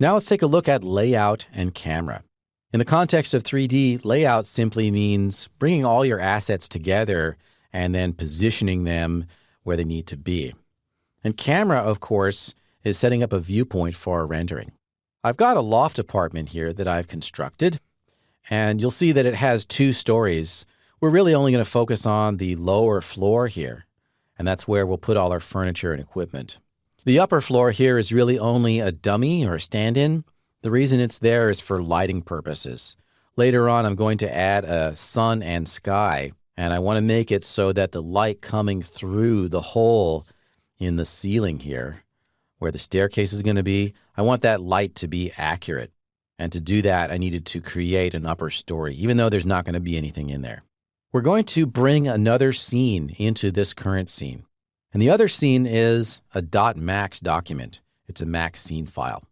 Now let's take a look at layout and camera. In the context of 3D, layout simply means bringing all your assets together and then positioning them where they need to be. And camera, of course, is setting up a viewpoint for our rendering. I've got a loft apartment here that I've constructed, and you'll see that it has 2 stories. We're really only going to focus on the lower floor here, and that's where we'll put all our furniture and equipment. The upper floor here is really only a dummy or a stand-in. The reason it's there is for lighting purposes. Later on, I'm going to add a sun and sky, and I want to make it so that the light coming through the hole in the ceiling here, where the staircase is going to be, I want that light to be accurate. And to do that, I needed to create an upper story, even though there's not going to be anything in there. We're going to bring another scene into this current scene. And the other scene is a .max document. It's a max scene file.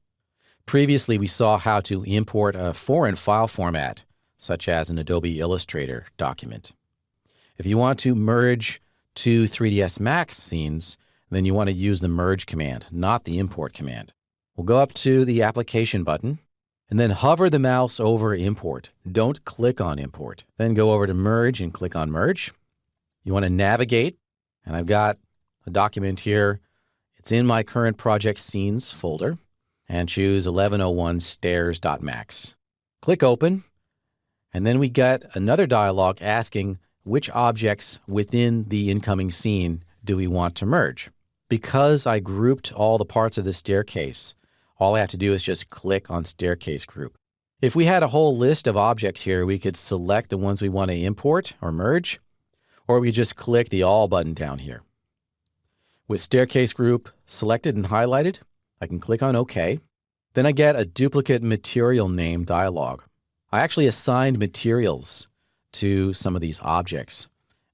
Previously, we saw how to import a foreign file format, such as an Adobe Illustrator document. If you want to merge 2 3ds Max scenes, then you want to use the merge command, not the import command. We'll go up to the application button and then hover the mouse over import. Don't click on import. Then go over to merge and click on merge. You want to navigate, and I've got a document here. It's in my current project scenes folder, and choose 1101 stairs.max. Click open, and then we get another dialog asking which objects within the incoming scene do we want to merge. Because I grouped all the parts of the staircase, all I have to do is just click on staircase group. If we had a whole list of objects here, we could select the ones we want to import or merge, or we just click the all button down here. With staircase group selected and highlighted, I can click on OK. Then I get a duplicate material name dialog. I actually assigned materials to some of these objects,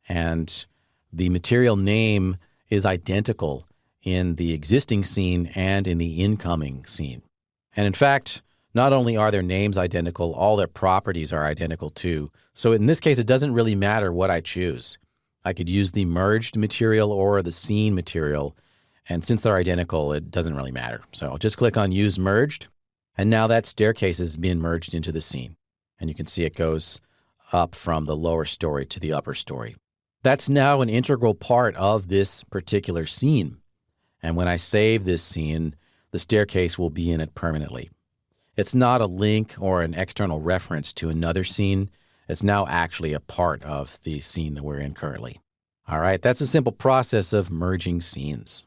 and the material name is identical in the existing scene and in the incoming scene. And in fact, not only are their names identical, all their properties are identical too. So in this case, it doesn't really matter what I choose. I could use the merged material or the scene material, and since they're identical, it doesn't really matter. So I'll just click on Use Merged, and now that staircase has been merged into the scene. And you can see it goes up from the lower story to the upper story. That's now an integral part of this particular scene. And when I save this scene, the staircase will be in it permanently. It's not a link or an external reference to another scene. It's now actually a part of the scene that we're in currently. All right, that's a simple process of merging scenes.